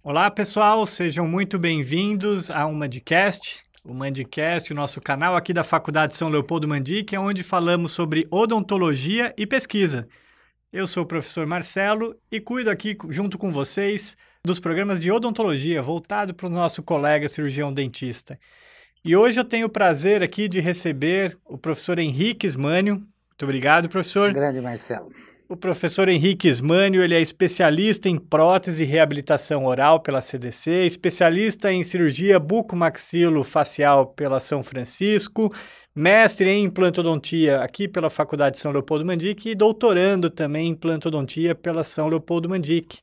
Olá, pessoal, sejam muito bem-vindos ao Mandicast. O Mandicast, o nosso canal aqui da Faculdade São Leopoldo Mandic, é onde falamos sobre odontologia e pesquisa. Eu sou o professor Marcelo e cuido aqui, junto com vocês, dos programas de odontologia voltado para o nosso colega cirurgião dentista. E hoje eu tenho o prazer aqui de receber o professor Henrique Ismânio. Muito obrigado, professor. Grande Marcelo. O professor Henrique Ismânio, ele é especialista em prótese e reabilitação oral pela CDC, especialista em cirurgia bucomaxilofacial pela São Francisco, mestre em implantodontia aqui pela Faculdade São Leopoldo Mandic e doutorando também em implantodontia pela São Leopoldo Mandic.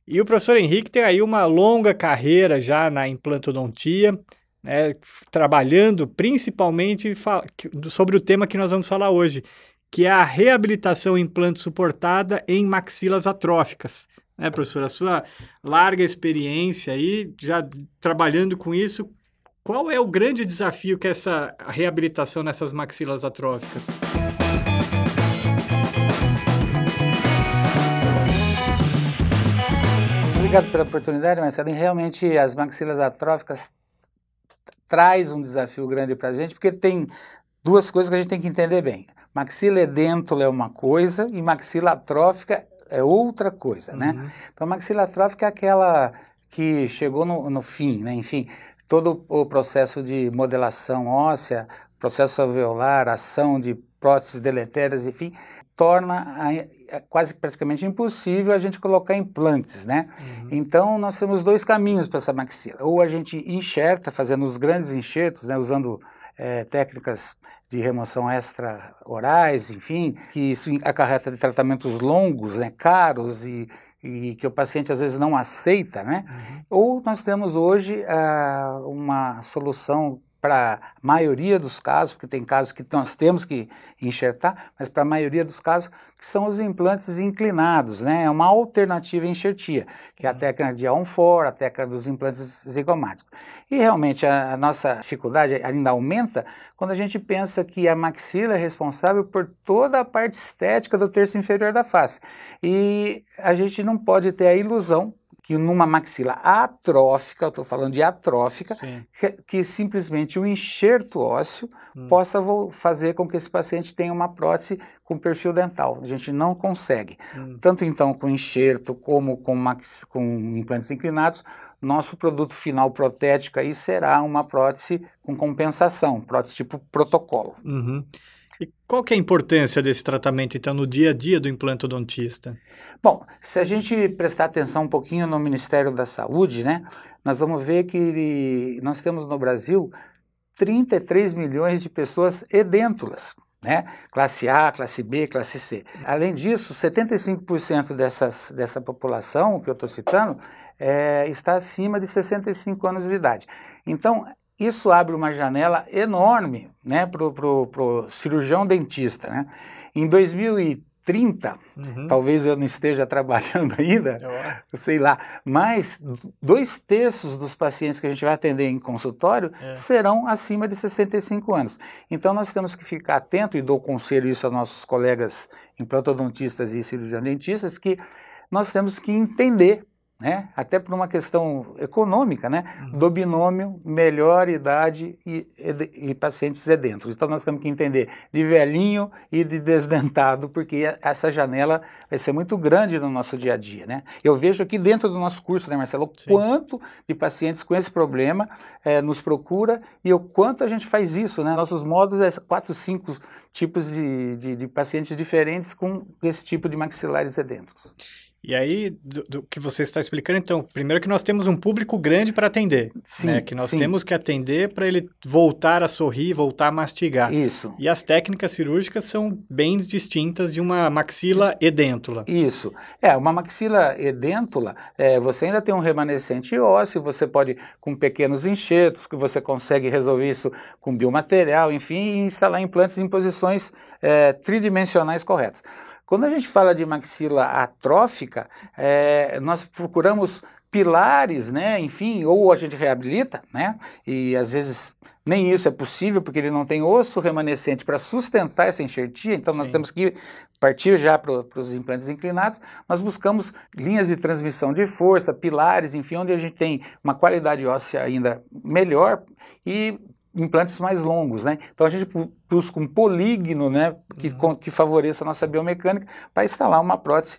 E o professor Henrique tem aí uma longa carreira já na implantodontia, né, trabalhando principalmente sobre o tema que nós vamos falar hoje, que é a reabilitação implante suportada em maxilas atróficas. Né, professor? A sua larga experiência aí, já trabalhando com isso, qual é o grande desafio que é essa reabilitação nessas maxilas atróficas? Obrigado pela oportunidade, Marcelo. E realmente as maxilas atróficas traz um desafio grande para a gente, porque tem duas coisas que a gente tem que entender bem. Maxila edêntula é uma coisa e maxila atrófica é outra coisa, né? Então, maxila atrófica é aquela que chegou no fim, né? Enfim, todo o processo de modelação óssea, processo alveolar, ação de próteses deletérias, enfim, torna quase praticamente impossível a gente colocar implantes, né? Então, nós temos dois caminhos para essa maxila. Ou a gente enxerta, fazendo os grandes enxertos, né? Usando técnicas de remoção extra-orais, enfim, que isso acarreta de tratamentos longos, né, caros e que o paciente às vezes não aceita, né? Ou nós temos hoje uma solução para a maioria dos casos, porque tem casos que nós temos que enxertar, mas para a maioria dos casos, que são os implantes inclinados, né? É uma alternativa à enxertia, que é a técnica de Aon-Ford, a técnica dos implantes zigomáticos. E realmente a nossa dificuldade ainda aumenta quando a gente pensa que a maxila é responsável por toda a parte estética do terço inferior da face. E a gente não pode ter a ilusão que numa maxila atrófica, eu estou falando de atrófica, que simplesmente o enxerto ósseo possa fazer com que esse paciente tenha uma prótese com perfil dental. A gente não consegue. Tanto então com enxerto como com implantes inclinados, nosso produto final protético aí será uma prótese com compensação, prótese tipo protocolo. E qual que é a importância desse tratamento, então, no dia a dia do implantodontista? Bom, se a gente prestar atenção um pouquinho no Ministério da Saúde, né, nós vamos ver que nós temos no Brasil 33 milhões de pessoas edêntulas, né? Classe A, classe B, classe C. Além disso, 75% dessa população que eu estou citando está acima de 65 anos de idade. Então, isso abre uma janela enorme, né, para o cirurgião dentista, né? Em 2030, talvez eu não esteja trabalhando ainda, sei lá, mas 2/3 dos pacientes que a gente vai atender em consultório serão acima de 65 anos. Então nós temos que ficar atento, e dou conselho isso aos nossos colegas implantodontistas e cirurgião dentistas, que nós temos que entender, né? Até por uma questão econômica, né? Do binômio melhor idade e pacientes edêntulos. Então nós temos que entender de velhinho e de desdentado, porque essa janela vai ser muito grande no nosso dia a dia, né? Eu vejo aqui dentro do nosso curso, né, Marcelo, o quanto de pacientes com esse problema nos procura e o quanto a gente faz isso, né? Nossos módulos 4, 5 tipos de pacientes diferentes com esse tipo de maxilares edêntulos. E aí, do que você está explicando, então, primeiro que nós temos um público grande para atender, Sim, né? Que nós temos que atender para ele voltar a sorrir, voltar a mastigar. Isso. E as técnicas cirúrgicas são bem distintas de uma maxila edêntula. Isso. Uma maxila edêntula, você ainda tem um remanescente ósseo, você pode, com pequenos enxertos, que você consegue resolver isso com biomaterial, enfim, e instalar implantes em posições tridimensionais corretas. Quando a gente fala de maxila atrófica, nós procuramos pilares, né, enfim, ou a gente reabilita, né, e às vezes nem isso é possível porque ele não tem osso remanescente para sustentar essa enxertia, então nós temos que partir já para os implantes inclinados. Nós buscamos linhas de transmissão de força, pilares, enfim, onde a gente tem uma qualidade óssea ainda melhor e implantes mais longos, né? Então a gente busca um polígono, né, que favoreça a nossa biomecânica para instalar uma prótese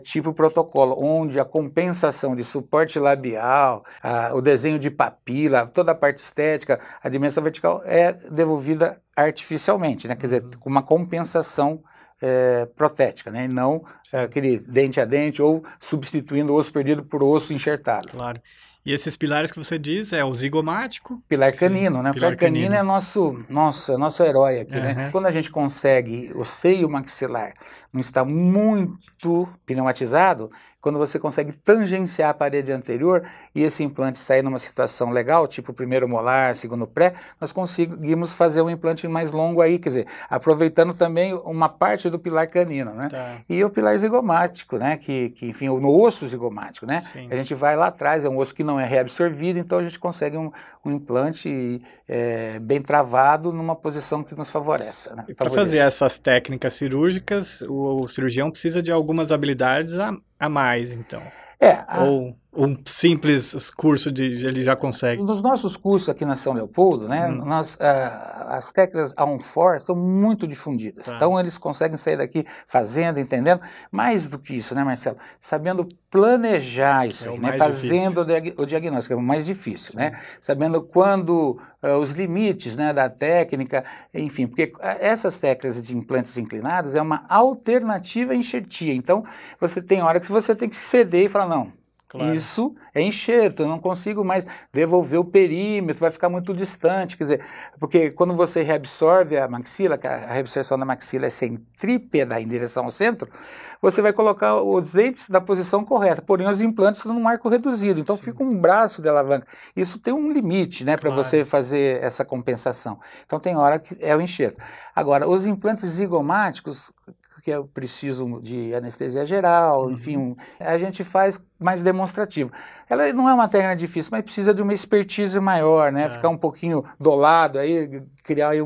tipo protocolo, onde a compensação de suporte labial, o desenho de papila, toda a parte estética, a dimensão vertical é devolvida artificialmente, né? Quer dizer, com uma compensação protética, né? E não aquele dente a dente ou substituindo o osso perdido por osso enxertado. Claro. E esses pilares que você diz é o zigomático? Pilar canino, né? O pilar canino é nosso herói aqui, né? Quando a gente consegue, o seio maxilar não está muito pneumatizado, quando você consegue tangenciar a parede anterior e esse implante sair numa situação legal, tipo primeiro molar, segundo pré, nós conseguimos fazer um implante mais longo aí, quer dizer, aproveitando também uma parte do pilar canino, né? Tá. E o pilar zigomático, né? Que enfim, no osso zigomático, né? Sim. A gente vai lá atrás, é um osso que não é reabsorvido, então a gente consegue um implante bem travado numa posição que nos favoreça. Né? Para fazer essas técnicas cirúrgicas, o cirurgião precisa de algumas habilidades a mais, então. Ou um simples curso ele já consegue? Nos nossos cursos aqui na São Leopoldo, né, as técnicas A1-FOR são muito difundidas. Tá. Então, eles conseguem sair daqui fazendo, entendendo. Mais do que isso, né, Marcelo? Sabendo planejar isso aí, né? Fazendo o diagnóstico, é o mais difícil, né? Sabendo quando os limites, né, da técnica, enfim, porque essas técnicas de implantes inclinados é uma alternativa à enxertia. Então, você tem hora que você tem que ceder e falar, não, claro, isso é enxerto, eu não consigo mais devolver o perímetro, vai ficar muito distante, quer dizer, porque quando você reabsorve a maxila, que a reabsorção da maxila é centrípeta em direção ao centro, você vai colocar os dentes na posição correta, porém os implantes num arco reduzido, então fica um braço de alavanca. Isso tem um limite, né, para você fazer essa compensação. Então tem hora que é o enxerto. Agora, os implantes zigomáticos, que eu preciso de anestesia geral, enfim, a gente faz mais demonstrativo. Ela não é uma técnica difícil, mas precisa de uma expertise maior, né? Ficar um pouquinho do lado, aí, criar aí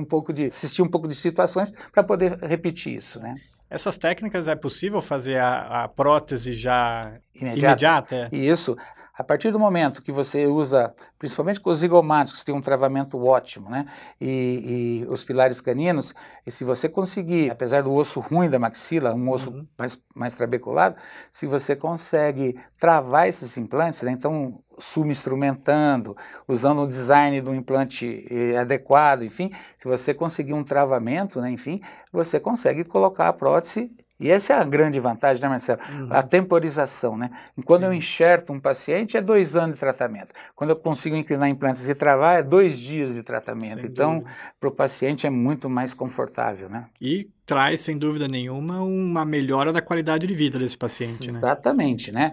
assistir um pouco de situações para poder repetir isso, né? Essas técnicas é possível fazer a prótese já imediata? Isso. A partir do momento que você usa, principalmente com os zigomáticos, que tem um travamento ótimo, né? E os pilares caninos, e se você conseguir, apesar do osso ruim da maxila, um osso mais trabeculado, se você consegue travar esses implantes, né? Então, subinstrumentando, usando o design do implante adequado, enfim, se você conseguir um travamento, né? Enfim, você consegue colocar a prótese. E essa é a grande vantagem, né, Marcelo? A temporização, né? Quando eu enxerto um paciente, é 2 anos de tratamento. Quando eu consigo inclinar implantes e travar, é 2 dias de tratamento. Então, para o paciente é muito mais confortável, né? E traz, sem dúvida nenhuma, uma melhora da qualidade de vida desse paciente, né? Exatamente, né?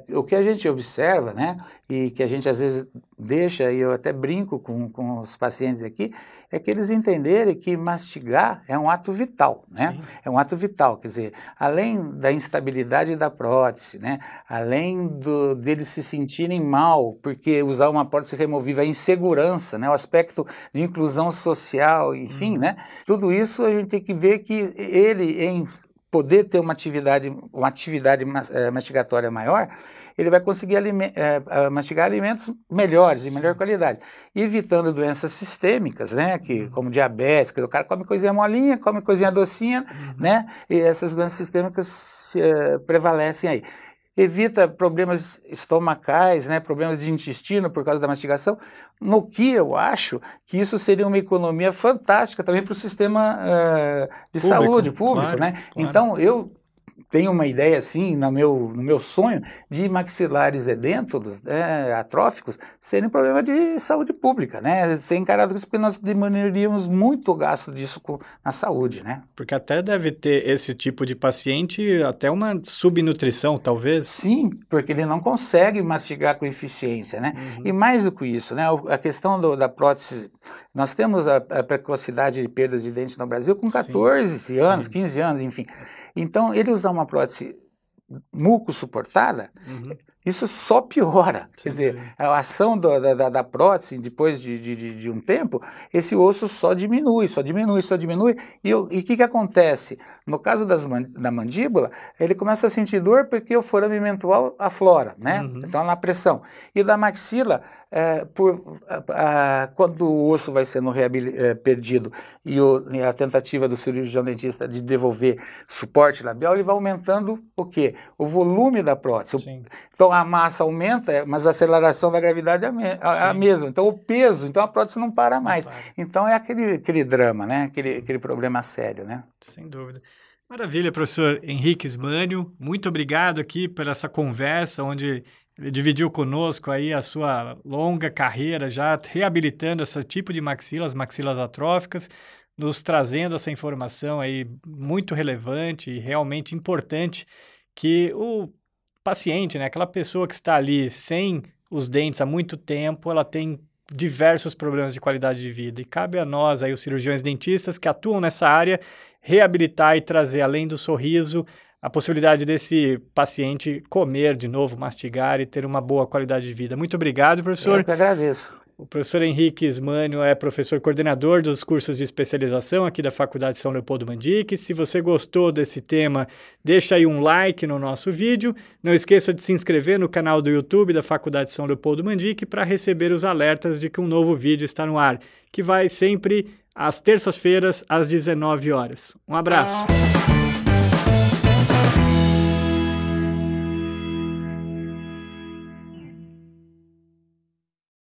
O que a gente observa, né, e que a gente às vezes deixa, e eu até brinco com os pacientes aqui, é que eles entenderem que mastigar é um ato vital, né? Sim. É um ato vital, quer dizer, além da instabilidade da prótese, né, além deles se sentirem mal, porque usar uma prótese removível é insegurança, né, o aspecto de inclusão social, enfim, né, tudo isso a gente tem que ver que ele, em poder ter uma atividade mastigatória maior, ele vai conseguir mastigar alimentos melhores, de melhor qualidade, evitando doenças sistêmicas, né, como diabetes, que o cara come coisinha molinha, come coisinha docinha, né, e essas doenças sistêmicas prevalecem aí. Evita problemas estomacais, né, problemas de intestino por causa da mastigação, no que eu acho que isso seria uma economia fantástica também para o sistema de saúde público, claro, né? Claro. Então, eu tenho uma ideia, assim, no meu sonho, de maxilares edêntulos, atróficos, serem um problema de saúde pública, né? Ser encarado com isso, porque nós diminuiríamos muito o gasto disso na saúde, né? Porque até deve ter esse tipo de paciente, até uma subnutrição, talvez? Sim, porque ele não consegue mastigar com eficiência, né? E mais do que isso, né? A questão da prótese, nós temos a precocidade de perdas de dentes no Brasil com 14 anos, 15 anos, enfim. Então, ele usar uma prótese muco suportada, isso só piora. Quer dizer, a ação da prótese, depois de um tempo, esse osso só diminui. E o que acontece? No caso da mandíbula, ele começa a sentir dor porque o forame mental aflora, né? Então, na pressão. E da maxila, quando o osso vai sendo perdido e a tentativa do cirurgião dentista de devolver suporte labial, ele vai aumentando o quê? O volume da prótese. Sim. Então a massa aumenta, mas a aceleração da gravidade é a mesma. Então o peso, então a prótese não para mais. Então é aquele drama, né? Aquele problema sério, né? Sem dúvida. Maravilha, professor Henrique Ismânio. Muito obrigado aqui por essa conversa, onde ele dividiu conosco aí a sua longa carreira já reabilitando esse tipo de maxila, as maxilas atróficas, nos trazendo essa informação aí muito relevante e realmente importante que o paciente, né, aquela pessoa que está ali sem os dentes há muito tempo, ela tem diversos problemas de qualidade de vida e cabe a nós, aí, os cirurgiões dentistas que atuam nessa área, reabilitar e trazer, além do sorriso, a possibilidade desse paciente comer de novo, mastigar e ter uma boa qualidade de vida. Muito obrigado, professor. Eu que agradeço. O professor Henrique Ismânio é professor coordenador dos cursos de especialização aqui da Faculdade São Leopoldo Mandique. Se você gostou desse tema, deixa aí um like no nosso vídeo. Não esqueça de se inscrever no canal do YouTube da Faculdade São Leopoldo Mandique para receber os alertas de que um novo vídeo está no ar, que vai sempre às terças-feiras, às 19 horas. Um abraço!